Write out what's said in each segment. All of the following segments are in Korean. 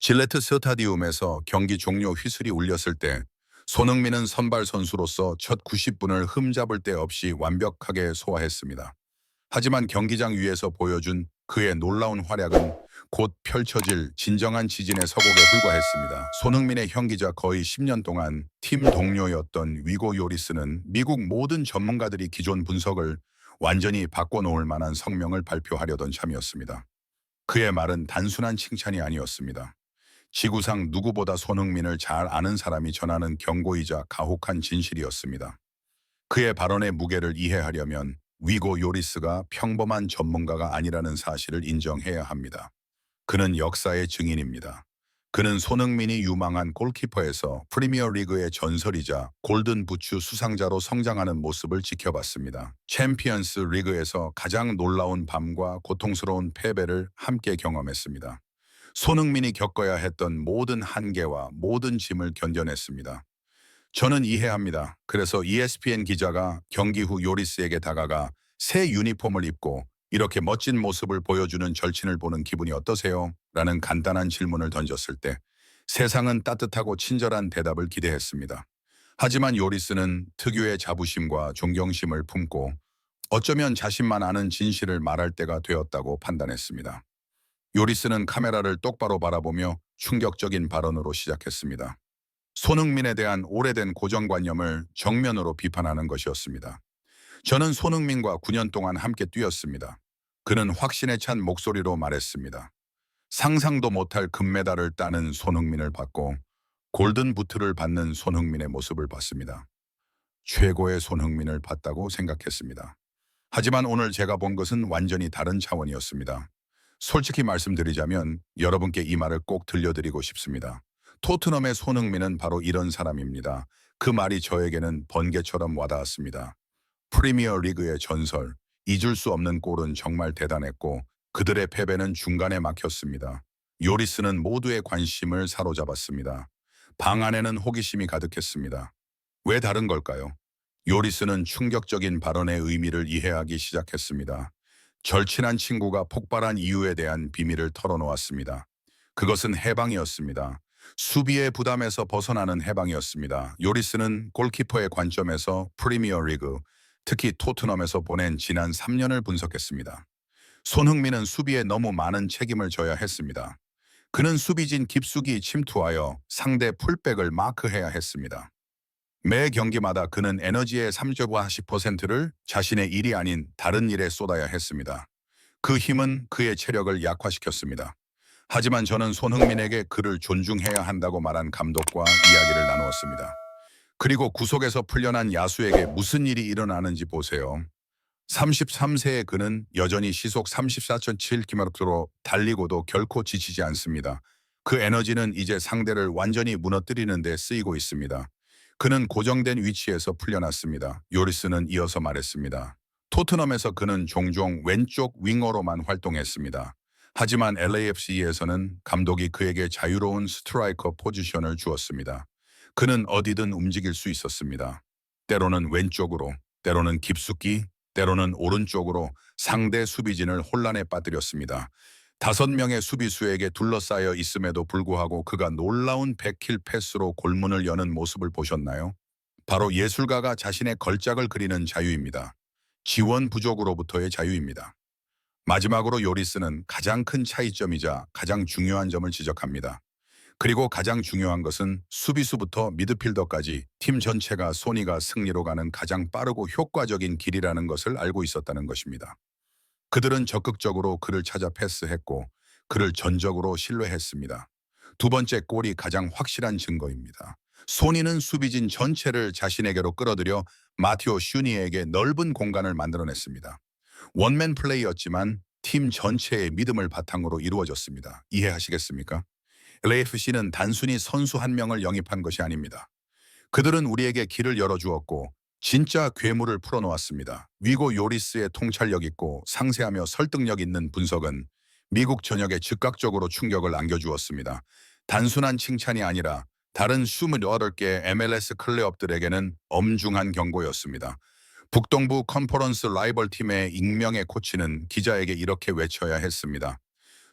질레트 스타디움에서 경기 종료 휘슬이 울렸을 때 손흥민은 선발 선수로서 첫 90분을 흠잡을 데 없이 완벽하게 소화했습니다. 하지만 경기장 위에서 보여준 그의 놀라운 활약은 곧 펼쳐질 진정한 지진의 서곡에 불과했습니다. 손흥민의 형기자 거의 10년 동안 팀 동료였던 위고 요리스는 미국 모든 전문가들이 기존 분석을 완전히 바꿔놓을 만한 성명을 발표하려던 참이었습니다. 그의 말은 단순한 칭찬이 아니었습니다. 지구상 누구보다 손흥민을 잘 아는 사람이 전하는 경고이자 가혹한 진실이었습니다. 그의 발언의 무게를 이해하려면 위고 요리스가 평범한 전문가가 아니라는 사실을 인정해야 합니다. 그는 역사의 증인입니다. 그는 손흥민이 유망한 골키퍼에서 프리미어리그의 전설이자 골든 부츠 수상자로 성장하는 모습을 지켜봤습니다. 챔피언스 리그에서 가장 놀라운 밤과 고통스러운 패배를 함께 경험했습니다. 손흥민이 겪어야 했던 모든 한계와 모든 짐을 견뎌냈습니다. 저는 이해합니다. 그래서 ESPN 기자가 경기 후 요리스에게 다가가 새 유니폼을 입고 이렇게 멋진 모습을 보여주는 절친을 보는 기분이 어떠세요? 라는 간단한 질문을 던졌을 때 세상은 따뜻하고 친절한 대답을 기대했습니다. 하지만 요리스는 특유의 자부심과 존경심을 품고 어쩌면 자신만 아는 진실을 말할 때가 되었다고 판단했습니다. 요리스는 카메라를 똑바로 바라보며 충격적인 발언으로 시작했습니다. 손흥민에 대한 오래된 고정관념을 정면으로 비판하는 것이었습니다. 저는 손흥민과 9년 동안 함께 뛰었습니다. 그는 확신에 찬 목소리로 말했습니다. 상상도 못할 금메달을 따는 손흥민을 봤고 골든 부트를 받는 손흥민의 모습을 봤습니다. 최고의 손흥민을 봤다고 생각했습니다. 하지만 오늘 제가 본 것은 완전히 다른 차원이었습니다. 솔직히 말씀드리자면 여러분께 이 말을 꼭 들려드리고 싶습니다. 토트넘의 손흥민은 바로 이런 사람입니다. 그 말이 저에게는 번개처럼 와닿았습니다. 프리미어 리그의 전설, 잊을 수 없는 골은 정말 대단했고 그들의 패배는 중간에 막혔습니다. 요리스는 모두의 관심을 사로잡았습니다. 방 안에는 호기심이 가득했습니다. 왜 다른 걸까요? 요리스는 충격적인 발언의 의미를 이해하기 시작했습니다. 절친한 친구가 폭발한 이유에 대한 비밀을 털어놓았습니다. 그것은 해방이었습니다. 수비의 부담에서 벗어나는 해방이었습니다. 요리스는 골키퍼의 관점에서 프리미어 리그, 특히 토트넘에서 보낸 지난 3년을 분석했습니다. 손흥민은 수비에 너무 많은 책임을 져야 했습니다. 그는 수비진 깊숙이 침투하여 상대 풀백을 마크해야 했습니다. 매 경기마다 그는 에너지의 30~40%를 자신의 일이 아닌 다른 일에 쏟아야 했습니다. 그 힘은 그의 체력을 약화시켰습니다. 하지만 저는 손흥민에게 그를 존중해야 한다고 말한 감독과 이야기를 나누었습니다. 그리고 구속에서 풀려난 야수에게 무슨 일이 일어나는지 보세요. 33세의 그는 여전히 시속 34.7km로 달리고도 결코 지치지 않습니다. 그 에너지는 이제 상대를 완전히 무너뜨리는 데 쓰이고 있습니다. 그는 고정된 위치에서 풀려났습니다. 요리스는 이어서 말했습니다. 토트넘에서 그는 종종 왼쪽 윙어로만 활동했습니다. 하지만 LAFC에서는 감독이 그에게 자유로운 스트라이커 포지션을 주었습니다. 그는 어디든 움직일 수 있었습니다. 때로는 왼쪽으로, 때로는 깊숙이, 때로는 오른쪽으로 상대 수비진을 혼란에 빠뜨렸습니다. 5명의 수비수에게 둘러싸여 있음에도 불구하고 그가 놀라운 백킬 패스로 골문을 여는 모습을 보셨나요? 바로 예술가가 자신의 걸작을 그리는 자유입니다. 지원 부족으로부터의 자유입니다. 마지막으로 요리스는 가장 큰 차이점이자 가장 중요한 점을 지적합니다. 그리고 가장 중요한 것은 수비수부터 미드필더까지 팀 전체가 손이가 승리로 가는 가장 빠르고 효과적인 길이라는 것을 알고 있었다는 것입니다. 그들은 적극적으로 그를 찾아 패스했고 그를 전적으로 신뢰했습니다. 두 번째 골이 가장 확실한 증거입니다. 소니는 수비진 전체를 자신에게로 끌어들여 마티오 슈니에게 넓은 공간을 만들어냈습니다. 원맨 플레이였지만 팀 전체의 믿음을 바탕으로 이루어졌습니다. 이해하시겠습니까? LAFC는 단순히 선수 한 명을 영입한 것이 아닙니다. 그들은 우리에게 길을 열어주었고 진짜 괴물을 풀어놓았습니다. 위고 요리스의 통찰력 있고 상세하며 설득력 있는 분석은 미국 전역에 즉각적으로 충격을 안겨주었습니다. 단순한 칭찬이 아니라 다른 28개 MLS 클레업들에게는 엄중한 경고였습니다. 북동부 컨퍼런스 라이벌 팀의 익명의 코치는 기자에게 이렇게 외쳐야 했습니다.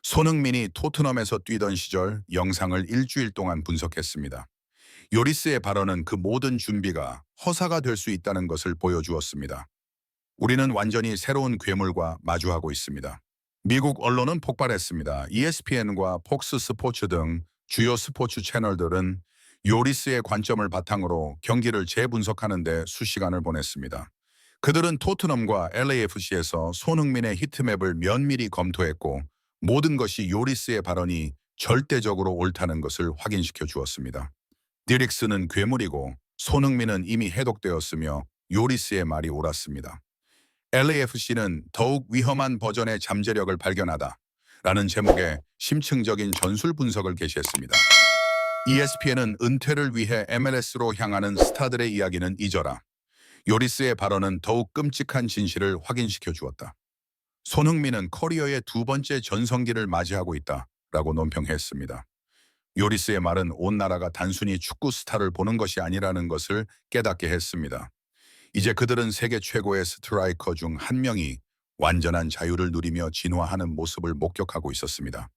손흥민이 토트넘에서 뛰던 시절 영상을 일주일 동안 분석했습니다. 요리스의 발언은 그 모든 준비가 허사가 될 수 있다는 것을 보여주었습니다. 우리는 완전히 새로운 괴물과 마주하고 있습니다. 미국 언론은 폭발했습니다. ESPN과 폭스 스포츠 등 주요 스포츠 채널들은 요리스의 관점을 바탕으로 경기를 재분석하는 데 수시간을 보냈습니다. 그들은 토트넘과 LAFC에서 손흥민의 히트맵을 면밀히 검토했고 모든 것이 요리스의 발언이 절대적으로 옳다는 것을 확인시켜 주었습니다. 디릭스는 괴물이고 손흥민은 이미 해독되었으며 요리스의 말이 옳았습니다. LAFC는 더욱 위험한 버전의 잠재력을 발견하다 라는 제목의 심층적인 전술 분석을 게시했습니다. ESPN은 은퇴를 위해 MLS로 향하는 스타들의 이야기는 잊어라. 요리스의 발언은 더욱 끔찍한 진실을 확인시켜 주었다. 손흥민은 커리어의 두 번째 전성기를 맞이하고 있다 라고 논평했습니다. 요리스의 말은 온 나라가 단순히 축구 스타를 보는 것이 아니라는 것을 깨닫게 했습니다. 이제 그들은 세계 최고의 스트라이커 중 한 명이 완전한 자유를 누리며 진화하는 모습을 목격하고 있었습니다.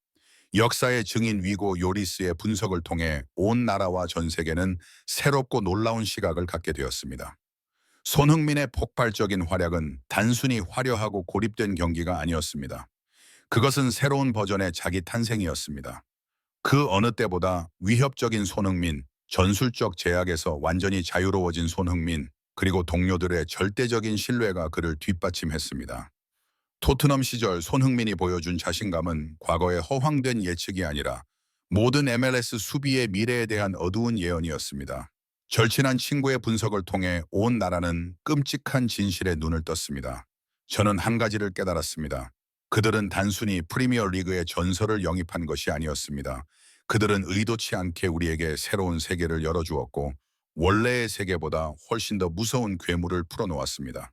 역사의 증인 위고 요리스의 분석을 통해 온 나라와 전 세계는 새롭고 놀라운 시각을 갖게 되었습니다. 손흥민의 폭발적인 활약은 단순히 화려하고 고립된 경기가 아니었습니다. 그것은 새로운 버전의 자기 탄생이었습니다. 그 어느 때보다 위협적인 손흥민, 전술적 제약에서 완전히 자유로워진 손흥민, 그리고 동료들의 절대적인 신뢰가 그를 뒷받침했습니다. 토트넘 시절 손흥민이 보여준 자신감은 과거의 허황된 예측이 아니라 모든 MLS 수비의 미래에 대한 어두운 예언이었습니다. 절친한 친구의 분석을 통해 온 나라는 끔찍한 진실에 눈을 떴습니다. 저는 한 가지를 깨달았습니다. 그들은 단순히 프리미어 리그의 전설을 영입한 것이 아니었습니다. 그들은 의도치 않게 우리에게 새로운 세계를 열어주었고 원래의 세계보다 훨씬 더 무서운 괴물을 풀어놓았습니다.